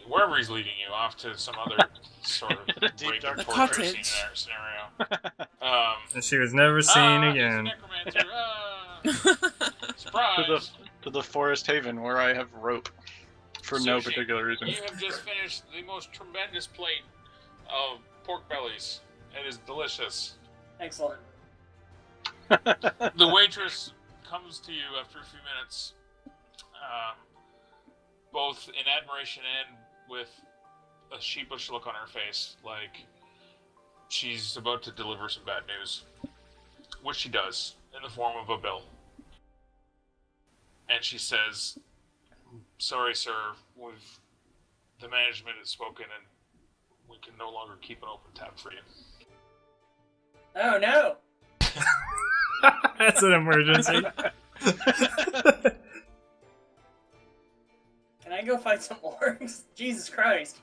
wherever he's leading you, off to some other sort of rape and torture scenario. And she was never seen again. Surprise! To the Forest Haven, where I have rope. For Sushi, no particular reason. You have just finished the most tremendous plate of pork bellies. It is delicious. Excellent. The waitress comes to you after a few minutes, both in admiration and with a sheepish look on her face, like she's about to deliver some bad news, which she does in the form of a bill. And she says, "Sorry, sir, the management has spoken, and we can no longer keep an open tab for you." Oh no! That's an emergency. Can I go fight some orcs? Jesus Christ!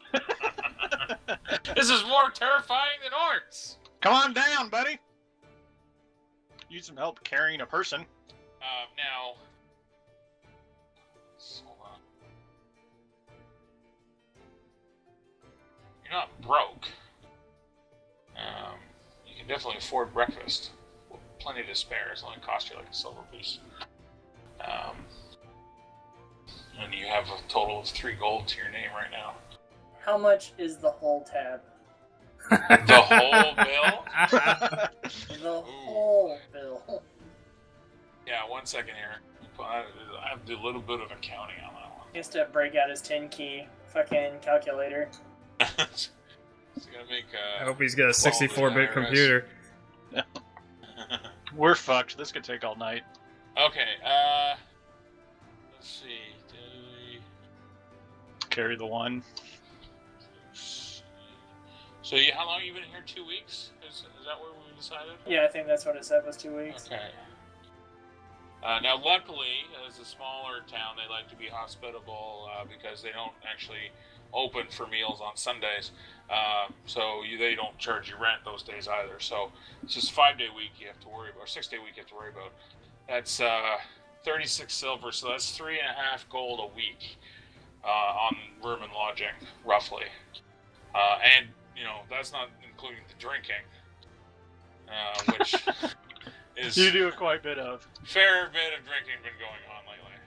This is more terrifying than orcs. Come on down, buddy. Need some help carrying a person. Now. Hold on. You're not broke. You can definitely afford breakfast. With plenty to spare. It's only cost you like a silver piece. And you have a total of 3 gold to your name right now. How much is the whole tab? The whole bill? The whole bill. Yeah, 1 second here. I have to do a little bit of accounting on that one. He has to break out his 10-key fucking calculator. It's gonna make I hope he's got a 64-bit computer. We're fucked. This could take all night. Okay, let's see. Carry the one. So how long have you been here? 2 weeks? Is that what we decided? Yeah, I think that's what it said was 2 weeks. Okay. Now, luckily, as a smaller town, they like to be hospitable because they don't actually open for meals on Sundays. So they don't charge you rent those days either. So it's just a 5-day week you have to worry about, or 6-day week you have to worry about. That's 36 silver, so that's 3.5 gold a week on room and lodging, roughly. And, that's not including the drinking, which is... You do quite a bit of. Fair bit of drinking been going on lately.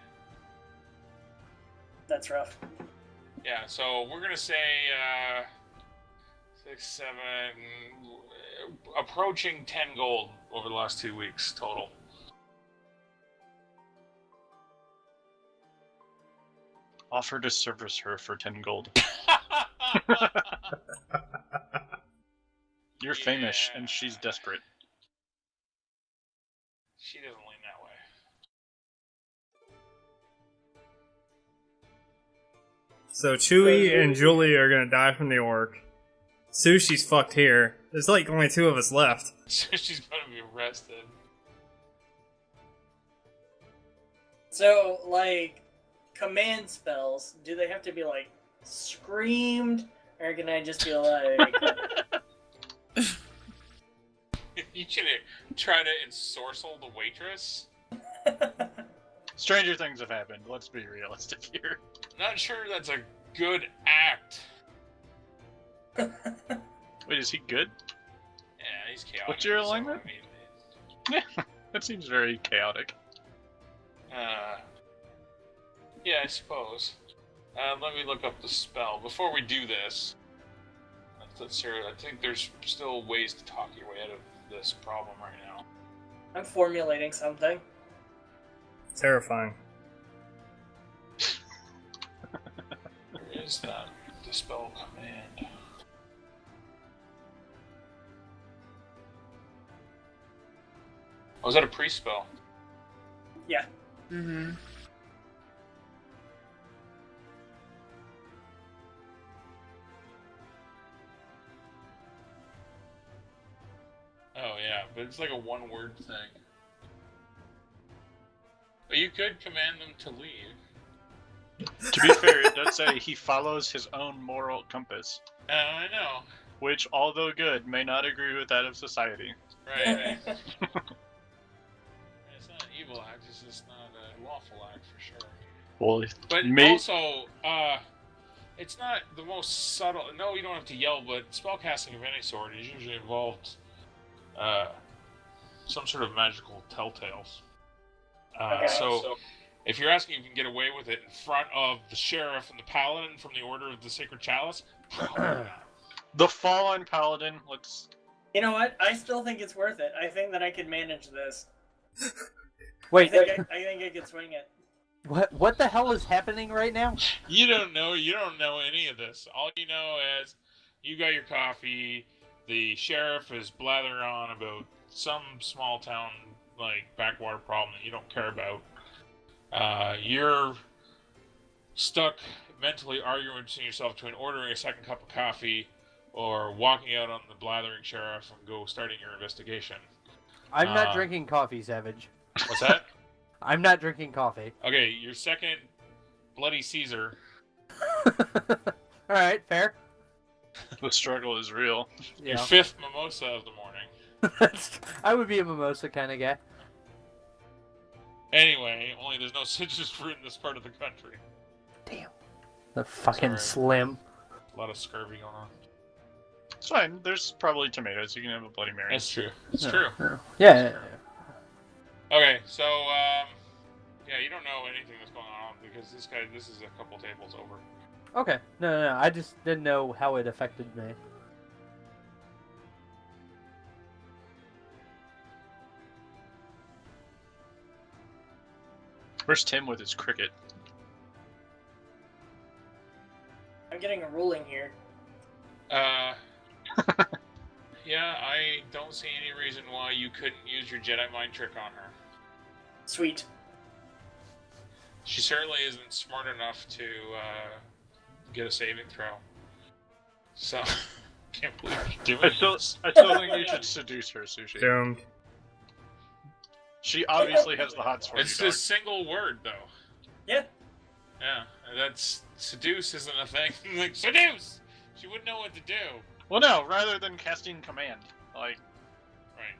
That's rough. Yeah, so we're going to say 6, 7, approaching 10 gold over the last 2 weeks total. Offer to service her for 10 gold. You're famous, and she's desperate. She doesn't lean that way. So Chewie and Julie are gonna die from the orc. Sushi's fucked here. There's like only 2 of us left. She's going to be arrested. So, like, command spells, do they have to be, like, screamed? Or can I just be like... You should try to ensorcel the waitress. Stranger things have happened. Let's be realistic here. Not sure that's a good act. Wait, is he good? Yeah, he's chaotic. What's your alignment? Yeah, that seems very chaotic. Yeah, I suppose. Let me look up the spell. Before we do this, let's hear, I think there's still ways to talk your way out of this problem right now. I'm formulating something. Terrifying. Where is that dispel command? Oh, is that a pre-spell? Yeah. Mm-hmm. Oh yeah, but it's like a one-word thing. But you could command them to leave. To be fair, it does say he follows his own moral compass, I know. which, although good, may not agree with that of society. Right. It's not an evil act, it's just not a lawful act for sure. Well, But may... also, it's not the most subtle. No, you don't have to yell, but spellcasting of any sort is usually involved some sort of magical telltales. So, if you're asking if you can get away with it in front of the sheriff and the paladin from the Order of the Sacred Chalice, probably not. The fallen paladin looks. You know what? I still think it's worth it. I think that I could manage this. Wait, I think I could swing it. what the hell is happening right now? You don't know any of this. All you know is you got your coffee, the sheriff is blathering on about some small town, like, backwater problem that you don't care about. You're stuck mentally arguing between yourself between ordering a second cup of coffee or walking out on the blathering sheriff and go starting your investigation. I'm not drinking coffee, Savage. What's that? I'm not drinking coffee. Okay, your second Bloody Caesar. Alright, fair. The struggle is real. Your fifth mimosa of the morning. I would be a mimosa kind of guy. Anyway, only there's no citrus fruit in this part of the country. Damn. The fucking Sorry. slim. A lot of scurvy going on. It's fine. There's probably tomatoes. You can have a Bloody Mary. That's true. It's true. Yeah. Okay, so, yeah, you don't know anything that's going on because this is a couple tables over. Okay. No. I just didn't know how it affected me. Where's Tim with his cricket? I'm getting a ruling here. Yeah, I don't see any reason why you couldn't use your Jedi mind trick on her. Sweet. She certainly isn't smart enough to get a saving throw. So, can't believe you're doing this. I still think you should seduce her, Sushi. Doomed. She obviously has the hots for It's you, a dog. single word, though. Yeah. Yeah, that's... Seduce isn't a thing. Like, seduce! She wouldn't know what to do. Well, no, rather than casting command. Like, Right.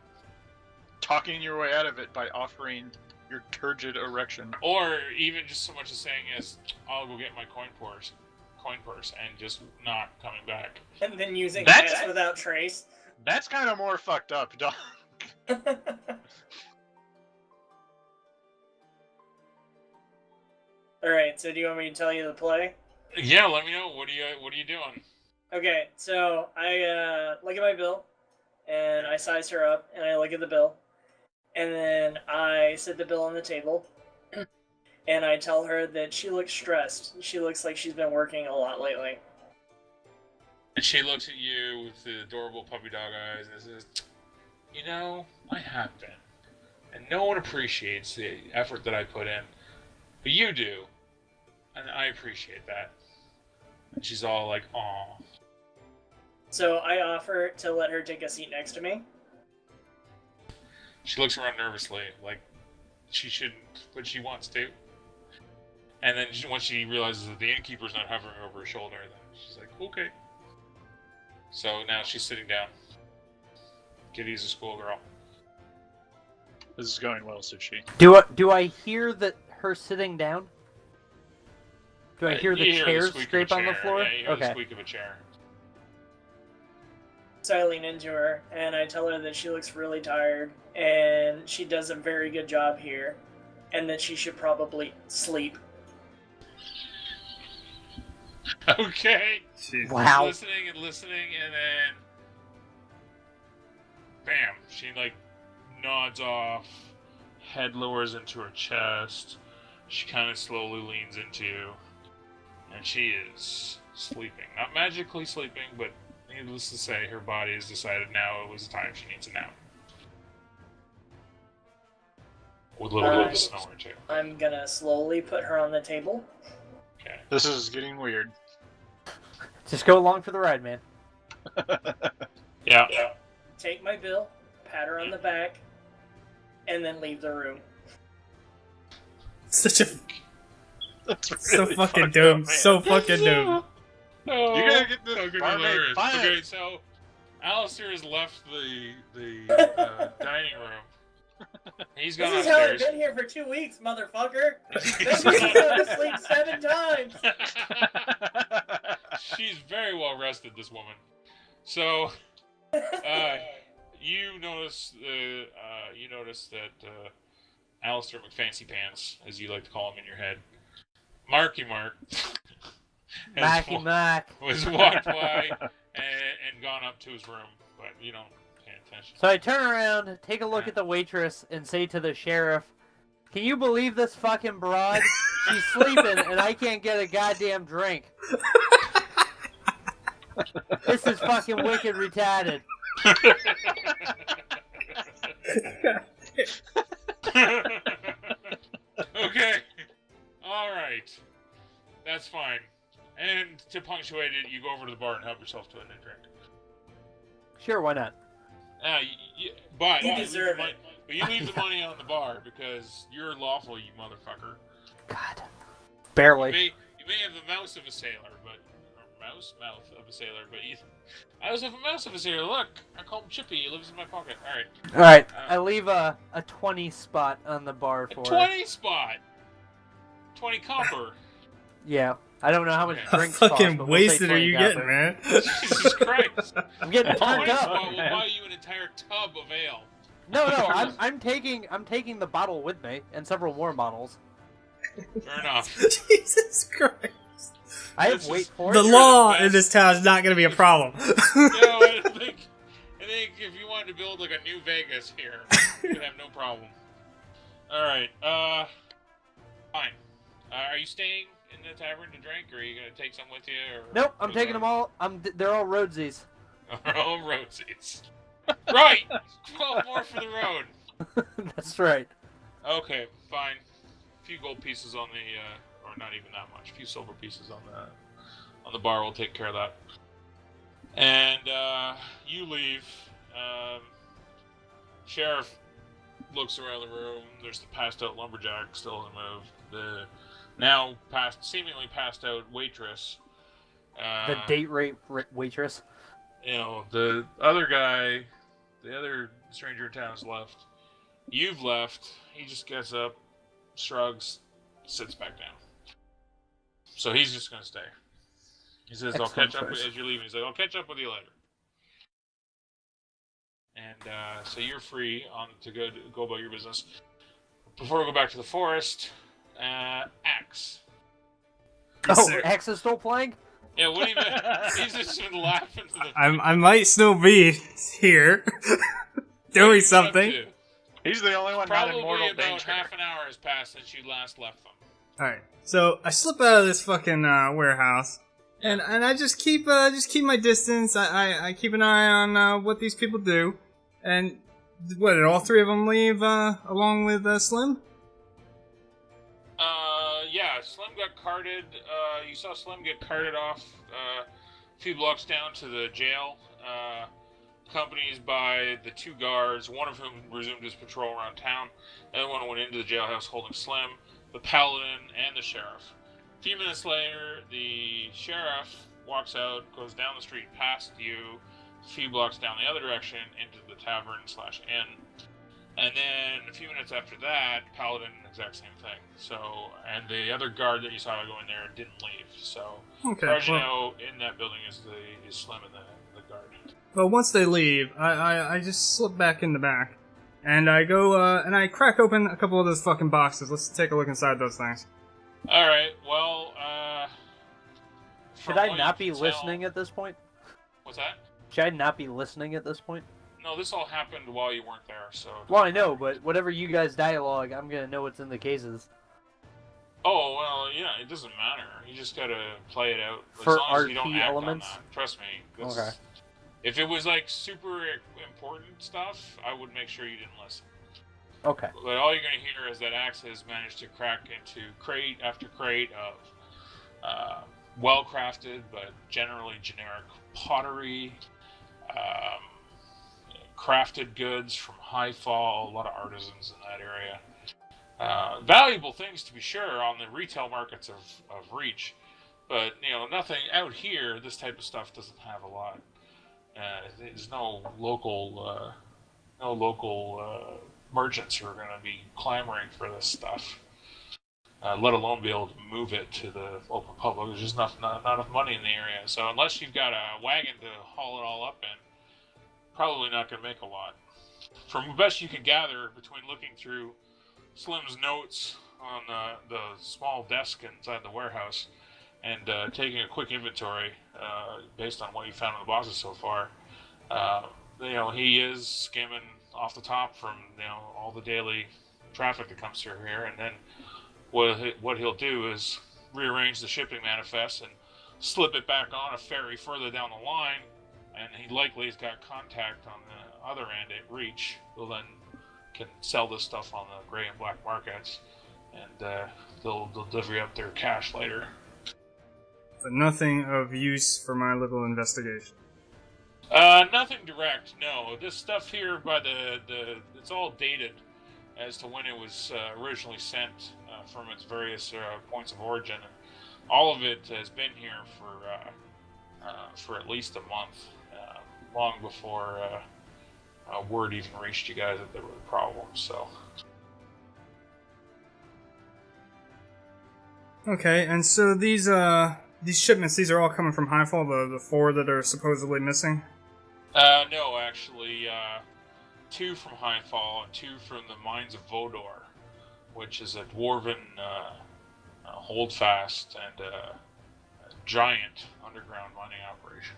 talking your way out of it by offering your turgid erection. Or even just so much as saying is, I'll go get my coin purse, and just not coming back. And then using That's- Pass Without Trace. That's kind of more fucked up, dog. Alright, so do you want me to tell you the play? Yeah, let me know. What are you doing? Okay, so I look at my bill, and I size her up, and I look at the bill, and then I set the bill on the table, and I tell her that she looks stressed. She looks like she's been working a lot lately. And she looks at you with the adorable puppy dog eyes and says, you know, I have been. And no one appreciates the effort that I put in. But you do. And I appreciate that. And she's all like, aw. So I offer to let her take a seat next to me. She looks around nervously, like she shouldn't, but she wants to. And then once she realizes that the innkeeper's not hovering over her shoulder, then she's like, okay. So now she's sitting down. Kitty's a schoolgirl. This is going well, Sushi. Do I hear that her sitting down? Do I hear the You chair squeak of a scrape on the chair. floor? Yeah, you hear the Okay. squeak of a chair. So I lean into her, and I tell her that she looks really tired, and she does a very good job here, and that she should probably sleep. Okay. Jeez. Wow. Listening, and then... Bam. She, like, nods off, head lowers into her chest, she kind of slowly leans into you, and she is sleeping. Not magically sleeping, but needless to say, her body has decided now it was the time she needs a nap. With a little bit of a snore, too. I'm gonna slowly put her on the table. Okay. This is getting weird. Just go along for the ride, man. Yeah. Take my bill, pat her on the back, and then leave the room. Such a That's so really fucking fucked dumb. up, man. So fucking dumb. Oh, You gotta get this fucking barmaid hilarious. fired. Okay, so Allistair has left the dining room. He's gone This is how I've upstairs. been here for 2 weeks, motherfucker! This is go to sleep 7 times! She's very well rested, this woman. So, you notice that Allistair McFancy Pants, as you like to call him in your head, Marky Mark, was walked by and gone up to his room, but you don't pay attention. So I turn around, take a look at the waitress, and say to the sheriff, "Can you believe this fucking broad? She's sleeping, and I can't get a goddamn drink. This is fucking wicked retarded." Okay. Alright. That's fine. And to punctuate it, you go over to the bar and help yourself to a new drink. Sure, why not? But You deserve it. But you leave the money on the bar because you're lawful, you motherfucker. God. Barely. You may have the mouth of a sailor, but I also have a mouse of a sailor. Look, I call him Chippy. He lives in my pocket. All right. I leave a 20 spot on the bar for 20 spot. 20 copper. Yeah. I don't know how much How drinks cost, fucking but we'll say wasted are 20 you copper. getting, man? Jesus Christ. I'm getting turned 20 up. spot will buy you an entire tub of ale. No, I'm taking the bottle with me and several more bottles. Fair enough. Jesus Christ. I have weight for The it. law in this town is not going to be a problem. I think if you wanted to build like a new Vegas here, you'd have no problem. Alright, fine. Are you staying in the tavern to drink, or are you going to take some with you? Or Nope, I'm taking them all. They're all roadsies. all roadsies. Right! 12 more for the road. That's right. Okay, fine. A few gold pieces on the, or not even that much. A few silver pieces on the bar will take care of that. And you leave. Sheriff looks around the room. There's the passed out lumberjack still in the move. The now seemingly passed out waitress. The date rape waitress. You know, the other guy, the other stranger in town has left. You've left. He just gets up, shrugs, sits back down. So he's just going to stay. He says, Excellent I'll catch up choice. as you're leaving. He's like, I'll catch up with you later. And so you're free to go about your business. Before we go back to the forest, Axe. Axe is still playing? Yeah, what do you mean? He's just been laughing to the... I might still be here doing something. He's the only one not in Probably mortal about danger. half an hour has passed since you last left them. Alright, so I slip out of this fucking warehouse, and I just keep my distance. I keep an eye on what these people do, and what, did all three of them leave along with Slim? Yeah, Slim got carted. You saw Slim get carted off a few blocks down to the jail, accompanied by the two guards, one of whom resumed his patrol around town. The other one went into the jailhouse holding Slim, the Paladin, and the sheriff. A few minutes later, the sheriff walks out, goes down the street past you, a few blocks down the other direction, into the tavern/inn. And then a few minutes after that, Paladin, exact same thing. So, and the other guard that you saw go in there didn't leave. So, Okay, as far as you know, in that building is Slim and the guard. Well, once they leave, I just slip back in the back, and I go and I crack open a couple of those fucking boxes. Let's take a look inside those things. All right. Well, Should I not be listening at this point? What's that? Should I not be listening at this point? No, this all happened while you weren't there, so... Well, I know, but whatever you guys dialogue, I'm gonna know what's in the cases. Oh, well, yeah, it doesn't matter. You just gotta play it out. For as long as you don't RP act elements? on that. Trust me. Okay. If it was, like, super important stuff, I would make sure you didn't listen. Okay. But all you're gonna hear is that Axe has managed to crack into crate after crate of well-crafted, but generally generic pottery, crafted goods from High Fall, a lot of artisans in that area. Valuable things, to be sure, on the retail markets of Reach, but nothing out here. This type of stuff doesn't have a lot. There's no local merchants who are going to be clamoring for this stuff. let alone be able to move it to the open public. There's just not enough money in the area. So unless you've got a wagon to haul it all up in, probably not going to make a lot. From the best you can gather between looking through Slim's notes on the small desk inside the warehouse and taking a quick inventory based on what you found in the bosses so far, he is skimming off the top from all the daily traffic that comes through here, and then what he'll do is rearrange the shipping manifest and slip it back on a ferry further down the line, and he likely has got contact on the other end at Reach, who then can sell this stuff on the gray and black markets, and they'll divvy up their cash later. But nothing of use for my little investigation. Nothing direct, no. This stuff here by it's all dated as to when it was originally sent from its various points of origin. And all of it has been here for at least a month, long before word even reached you guys that there were problems. So. Okay, and so these shipments, these are all coming from Highfall, the 4 that are supposedly missing? No, actually, 2 from Highfall and 2 from the Mines of Vodor, which is a dwarven holdfast and a giant underground mining operation.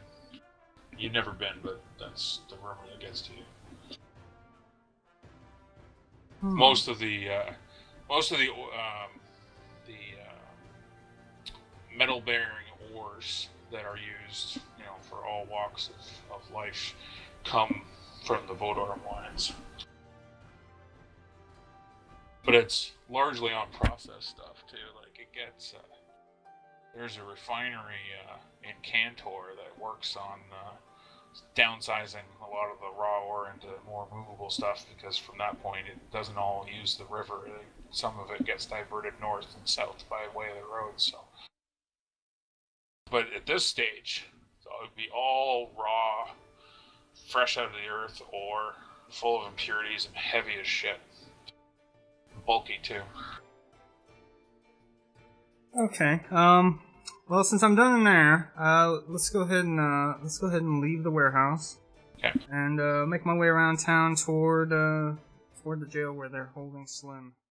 You've never been, but that's the rumor that gets to you. Most of the metal-bearing ores that are used, for all walks of life, come from the Vodor mines. But it's largely on process stuff too. Like it gets, there's a refinery in Cantor that works on downsizing a lot of the raw ore into more movable stuff, because from that point it doesn't all use the river. Some of it gets diverted north and south by way of the road. So. But at this stage, it would be all raw, fresh out of the earth, ore, full of impurities and heavy as shit. Bulky too. Okay. Well, since I'm done in there, let's go ahead and leave the warehouse. Okay. And make my way around town toward the jail where they're holding Slim.